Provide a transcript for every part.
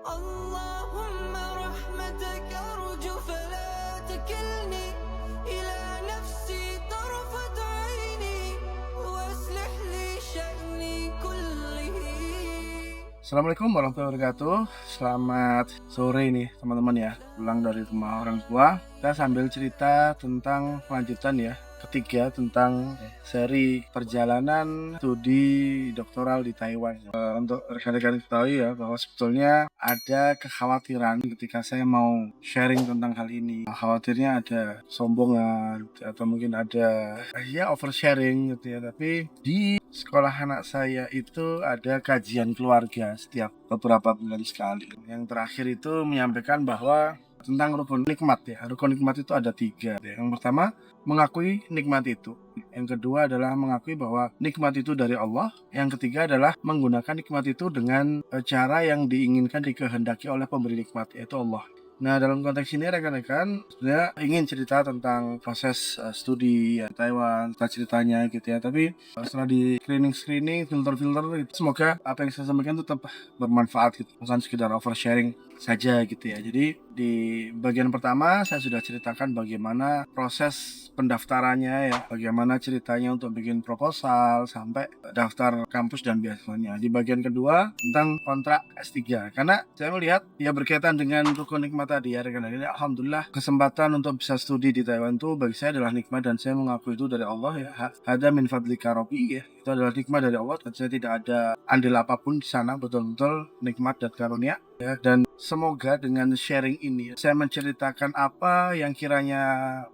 اللهم رحمتك أرجو فلا تكلني إلى نفسي طرفة عيني وأصلح لي شأني كله. Assalamualaikum warahmatullahi wabarakatuh. Selamat sore nih teman-teman ya. Pulang dari rumah orang tua, kita sambil cerita tentang kelanjutan ya. Ketiga tentang seri perjalanan studi doktoral di Taiwan. Untuk rekan-rekan ketahui ya bahwa sebetulnya ada kekhawatiran ketika saya mau sharing tentang hal ini. Khawatirnya ada sombongan atau mungkin ada oversharing gitu ya. Tapi di sekolah anak saya itu ada kajian keluarga setiap beberapa bulan sekali. Yang terakhir itu menyampaikan bahwa tentang rukun nikmat ya. Rukun nikmat itu ada 3. Yang pertama, mengakui nikmat itu. Yang kedua adalah mengakui bahwa nikmat itu dari Allah. Yang ketiga adalah menggunakan nikmat itu dengan cara yang diinginkan dikehendaki oleh pemberi nikmat, yaitu Allah. Nah, dalam konteks ini rekan-rekan sebenarnya ingin cerita tentang proses studi ya, Taiwan, ceritanya gitu ya. Tapi setelah di screening, filter gitu, semoga apa yang saya sampaikan itu tetap bermanfaat gitu, bukan sekedar oversharing saja gitu ya. Jadi di bagian pertama saya sudah ceritakan bagaimana proses pendaftarannya ya, bagaimana ceritanya untuk bikin proposal sampai daftar kampus dan beasiswanya. Di bagian kedua tentang kontrak S3, karena saya melihat ya berkaitan dengan rukun nikmat tadi ya rekan-rekan. Alhamdulillah kesempatan untuk bisa studi di Taiwan itu bagi saya adalah nikmat dan saya mengaku itu dari Allah ya. Hada min fadlika rabbi ya. Itu adalah nikmat dari Allah dan saya tidak ada andil apapun di sana, betul-betul nikmat dan karunia ya. Dan semoga dengan sharing ini saya menceritakan apa yang kiranya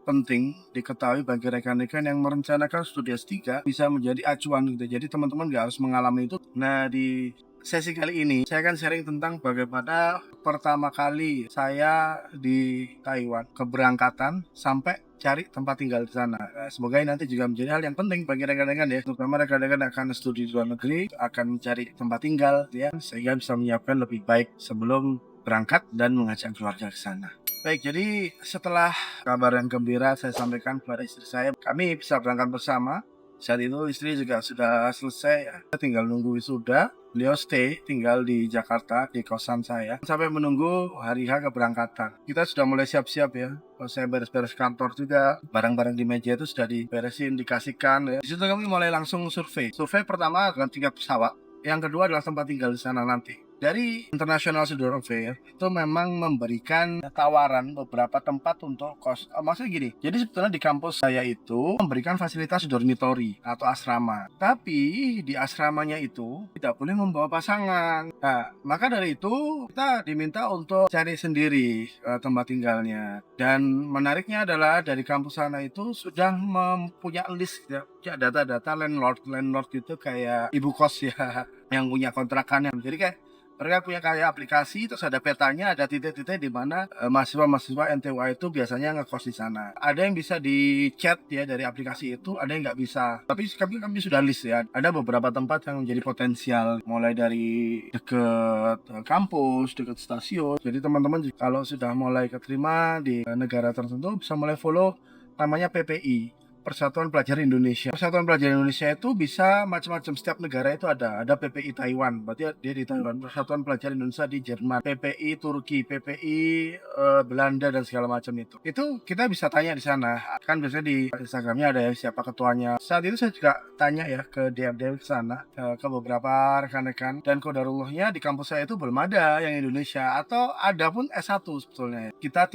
penting diketahui bagi rekan-rekan yang merencanakan studi S3 bisa menjadi acuan gitu. Jadi teman-teman gak harus mengalami itu. Nah, di sesi kali ini saya akan sharing tentang bagaimana pertama kali saya di Taiwan, keberangkatan sampai cari tempat tinggal di sana. Semoga ini nanti juga menjadi hal yang penting bagi rekan-rekan ya, terutama rekan-rekan akan studi di luar negeri, akan mencari tempat tinggal ya, sehingga bisa menyiapkan lebih baik sebelum berangkat dan mengajak keluarga ke sana. Baik, jadi setelah kabar yang gembira saya sampaikan kepada istri saya, kami bisa berangkat bersama. Saat itu istri juga sudah selesai ya, tinggal nunggu wisuda. Beliau stay tinggal di Jakarta di kosan saya sampai menunggu hari H keberangkatan. Kita sudah mulai siap-siap ya. Kalau saya beres-beres kantor juga, barang-barang di meja itu sudah diberesin, dikasihkan ya. Di situ kami mulai langsung survei. Survei pertama adalah tiket pesawat. Yang kedua adalah tempat tinggal di sana nanti. Dari International Student Affair itu memang memberikan tawaran beberapa tempat untuk kos. Maksudnya gini, jadi sebetulnya di kampus saya itu memberikan fasilitas dormitory atau asrama. Tapi di asramanya itu tidak boleh membawa pasangan. Nah, maka dari itu kita diminta untuk cari sendiri tempat tinggalnya. Dan menariknya adalah dari kampus sana itu sudah mempunyai list ya, data-data landlord gitu kayak ibu kos ya yang punya kontrakannya. Jadi kayak mereka punya kayak aplikasi, terus ada petanya, ada titik-titik di mana mahasiswa-mahasiswa NTUA itu biasanya ngekos di sana. Ada yang bisa di chat ya dari aplikasi itu, ada yang nggak bisa. Tapi kami sudah list ya. Ada beberapa tempat yang menjadi potensial, mulai dari deket kampus, deket stasiun. Jadi teman-teman kalau sudah mulai keterima di negara tertentu bisa mulai follow namanya PPI. Persatuan Pelajar Indonesia. Persatuan Pelajar Indonesia itu bisa macam-macam, setiap negara itu ada PPI Taiwan, berarti dia di Taiwan. Persatuan Pelajar Indonesia di Jerman, PPI Turki, PPI Belanda dan segala macam itu. Itu kita bisa tanya di sana. Kan biasanya di Instagramnya ada ya siapa ketuanya. Saat itu saya juga tanya ya ke DM ke sana, ke beberapa rekan-rekan, dan qadarullahnya di kampus saya itu belum ada yang Indonesia, atau ada pun S1 sebetulnya. Kita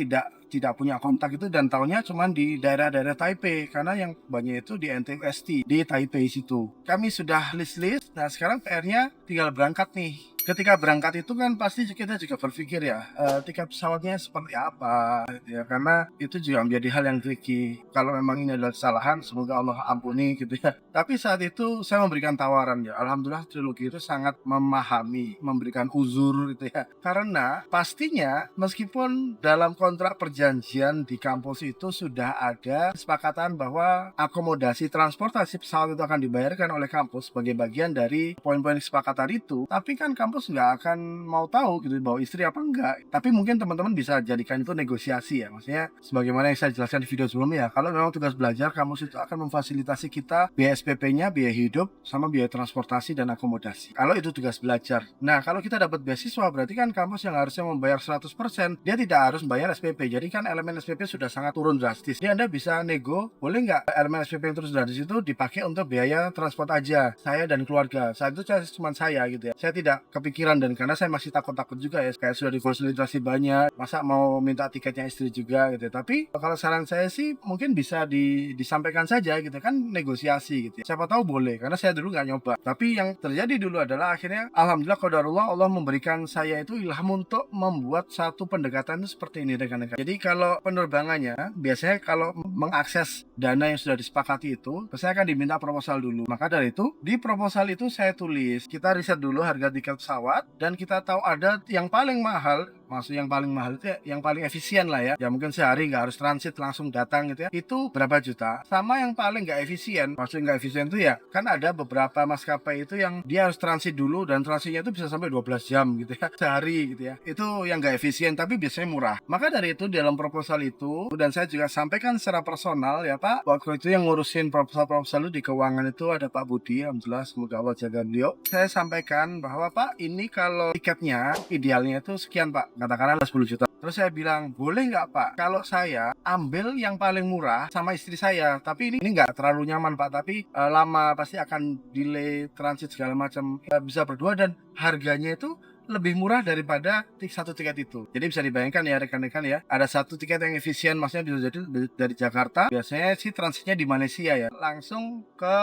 tidak punya kontak itu dan tahunya cuma di daerah-daerah Taipei, karena yang banyak itu di NTUST di Taipei situ. Kami sudah list. Nah sekarang PR-nya tinggal berangkat nih. Ketika berangkat itu kan pasti kita juga berpikir ya tiket pesawatnya seperti apa ya, karena itu juga menjadi hal yang tricky. Kalau memang ini adalah kesalahan, semoga Allah ampuni gitu ya. Tapi saat itu saya memberikan tawaran ya, alhamdulillah trilogi itu sangat memahami, memberikan uzur gitu ya. Karena pastinya meskipun dalam kontrak perjanjian di kampus itu sudah ada kesepakatan bahwa akomodasi transportasi pesawat itu akan dibayarkan oleh kampus sebagai bagian dari poin-poin kesepakatan itu, tapi kan kampus terus nggak akan mau tahu gitu bawa istri apa enggak. Tapi mungkin teman-teman bisa jadikan itu negosiasi ya. Maksudnya sebagaimana yang saya jelaskan di video sebelumnya, kalau memang tugas belajar kampus itu akan memfasilitasi kita biaya SPP-nya, biaya hidup, sama biaya transportasi dan akomodasi. Kalau itu tugas belajar. Nah, kalau kita dapat beasiswa berarti kan kampus yang harusnya membayar 100%, dia tidak harus membayar SPP. Jadi kan elemen SPP sudah sangat turun drastis. Jadi Anda bisa nego, boleh nggak elemen SPP yang terus drastis itu dipakai untuk biaya transport aja, saya dan keluarga. Saat itu cuma saya gitu ya. Saya tidak kepikiran, dan karena saya masih takut-takut juga ya, kayak sudah difasilitasi banyak, masa mau minta tiketnya istri juga gitu ya. Tapi kalau saran saya sih mungkin bisa disampaikan saja gitu kan, negosiasi gitu ya. Siapa tahu boleh, karena saya dulu nggak nyoba. Tapi yang terjadi dulu adalah akhirnya alhamdulillah qadarullah Allah memberikan saya itu ilham untuk membuat satu pendekatan itu seperti ini rekan-rekan. Jadi kalau penerbangannya biasanya kalau mengakses dana yang sudah disepakati itu, saya akan diminta proposal dulu. Maka dari itu di proposal itu saya tulis, kita riset dulu harga tiket pesawat, dan kita tahu ada yang paling mahal, maksud yang paling mahal itu ya, yang paling efisien lah ya, mungkin sehari nggak harus transit langsung datang gitu ya, itu berapa juta. Sama yang paling nggak efisien, maksud nggak efisien itu ya, kan ada beberapa maskapai itu yang dia harus transit dulu, dan transitnya itu bisa sampai 12 jam gitu ya, sehari gitu ya, itu yang nggak efisien tapi biasanya murah. Maka dari itu dalam proposal itu, dan saya juga sampaikan secara personal ya Pak, waktu itu yang ngurusin proposal itu di keuangan itu ada Pak Budi, alhamdulillah semoga Allah jaga beliau. Saya sampaikan bahwa Pak, ini kalau tiketnya idealnya itu sekian Pak, katakanlah 10 juta. Terus saya bilang, boleh nggak Pak, kalau saya ambil yang paling murah sama istri saya, tapi ini nggak terlalu nyaman Pak, tapi lama, pasti akan delay transit segala macam, bisa berdua, dan harganya itu lebih murah daripada satu tiket itu. Jadi bisa dibayangkan ya rekan-rekan ya, ada satu tiket yang efisien, maksudnya bisa jadi dari Jakarta, biasanya sih transitnya di Malaysia ya, langsung ke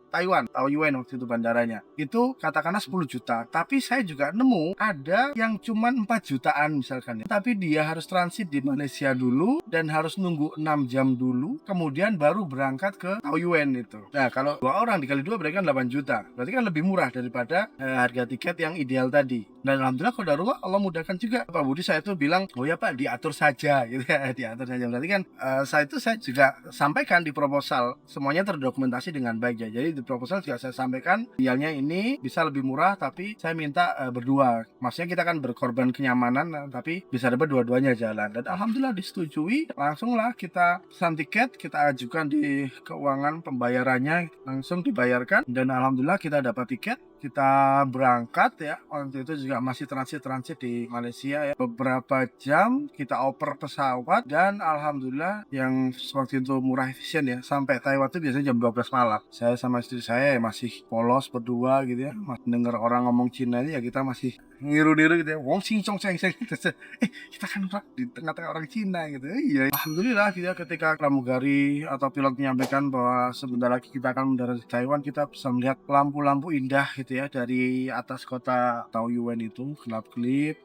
Taiwan, Taoyuan waktu itu bandaranya. Itu katakanlah 10 juta. Tapi saya juga nemu ada yang cuma 4 jutaan misalkan ya. Tapi dia harus transit di Malaysia dulu dan harus nunggu 6 jam dulu, kemudian baru berangkat ke Taoyuan itu. Nah, kalau 2 orang dikali 2 berarti kan 8 juta. Berarti kan lebih murah daripada harga tiket yang ideal tadi. Dan alhamdulillah qadarullah Allah mudahkan juga. Pak Budi saya tuh bilang, oh ya Pak, diatur saja gitu ya, diatur saja. Berarti kan saya juga sampaikan di proposal, semuanya terdokumentasi dengan baik ya. Jadi di proposal juga saya sampaikan idealnya ini bisa lebih murah, tapi saya minta berdua. Maksudnya kita kan berkorban kenyamanan, tapi bisa dapat dua-duanya jalan. Dan alhamdulillah disetujui, langsunglah kita pesan tiket, kita ajukan di keuangan, pembayarannya langsung dibayarkan, dan alhamdulillah kita dapat tiket. Kita berangkat ya, waktu itu juga masih transit di Malaysia ya, beberapa jam kita oper pesawat, dan alhamdulillah yang waktu itu murah efisien ya, sampai Taiwan itu biasanya jam 12 malam. Saya sama istri saya ya masih polos berdua gitu ya, masih dengar orang ngomong Cina ya, kita masih ngiru-niru gitu ya, wong sing cong seng seng, kita kan di tengah-tengah orang Cina gitu. Iya, alhamdulillah kita ketika pramugari atau pilot menyampaikan bahwa sebentar lagi kita akan mendarat di Taiwan, kita bisa melihat lampu-lampu indah gitu ya dari atas kota Taoyuan itu, gelap-gelip.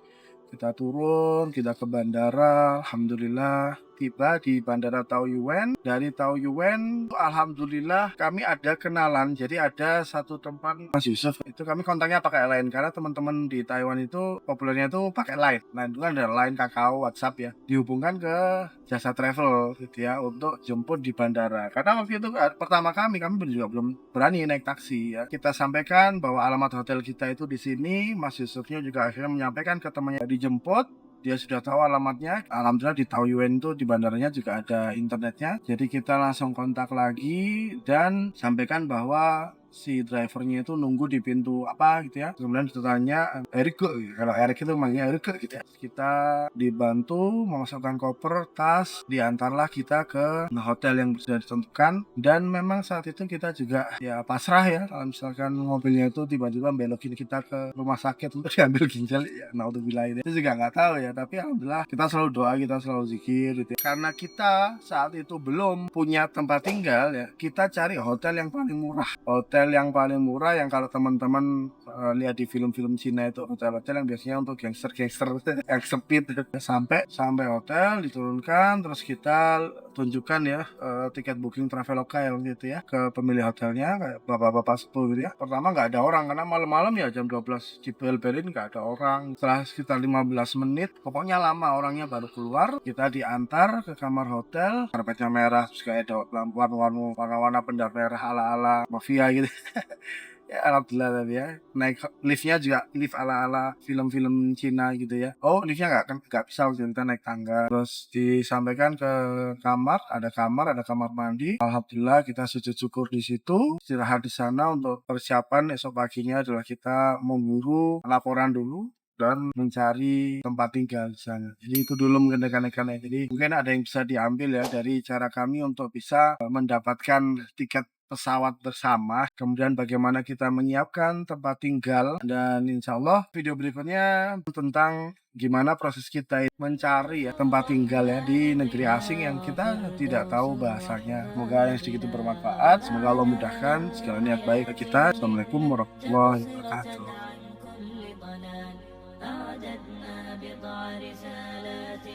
Kita turun, kita ke bandara, alhamdulillah tiba di bandara Taoyuan. Dari Taoyuan alhamdulillah kami ada kenalan, jadi ada satu tempat Mas Yusuf, itu kami kontaknya pakai Line, karena teman-teman di Taiwan itu populernya itu pakai Line. Line itu kan ada Line, Kakao, WhatsApp ya, dihubungkan ke jasa travel gitu ya untuk jemput di bandara. Karena waktu itu pertama kami juga belum berani naik taksi ya. Kita sampaikan bahwa alamat hotel kita itu di sini. Mas Yusufnya juga akhirnya menyampaikan ke temannya dijemput. Dia sudah tahu alamatnya. Alhamdulillah di Taoyuan itu di bandaranya juga ada internetnya. Jadi kita langsung kontak lagi dan sampaikan bahwa si drivernya itu nunggu di pintu apa gitu ya. Kemudian ditanya Erik, kalau Erik itu manggilnya Erik gitu ya. Kita dibantu memasukkan koper, tas, diantarlah kita ke hotel yang sudah ditentukan. Dan memang saat itu kita juga ya pasrah ya, kalau misalkan mobilnya itu tiba-tiba belokin kita ke rumah sakit untuk diambil ginjal ya, naudzubillah, itu juga nggak tahu ya. Tapi alhamdulillah kita selalu doa, kita selalu zikir gitu ya. Karena kita saat itu belum punya tempat tinggal ya, kita cari hotel yang paling murah. Hotel yang paling murah yang kalau teman-teman lihat di film-film Cina itu, hotel-hotel yang biasanya untuk gangster-gangster yang sempit. Sampai hotel diturunkan, terus kita tunjukkan ya tiket booking Traveloka gitu ya ke pemilik hotelnya, kayak bapak-bapak sepuh gitu ya. Pertama nggak ada orang karena malam-malam ya, jam 12 dibel-belin nggak ada orang. Setelah sekitar 15 menit, pokoknya lama orangnya baru keluar. Kita diantar ke kamar hotel, karpetnya merah, terus kayak ada lampu warna-warna pendar merah ala-ala mafia gitu. Ya alhamdulillah tadi ya. Naik liftnya juga lift ala-ala film-film Cina gitu ya. Oh, liftnya nggak bisa waktu itu, kita naik tangga. Terus disampaikan ke ada kamar mandi. Alhamdulillah kita sujud syukur di situ, istirahat di sana untuk persiapan esok paginya adalah kita memburu laporan dulu dan mencari tempat tinggal di sana. Jadi itu dulu mungkin rekan-rekan ya. Jadi mungkin ada yang bisa diambil ya dari cara kami untuk bisa mendapatkan tiket pesawat bersama, kemudian bagaimana kita menyiapkan tempat tinggal, dan insya Allah video berikutnya tentang gimana proses kita mencari ya tempat tinggal ya di negeri asing yang kita tidak tahu bahasanya. Semoga yang sedikit bermanfaat, semoga Allah mudahkan segala niat baik kita. Assalamualaikum warahmatullahi wabarakatuh. عن كل ضلال أعددنا بضع رسالات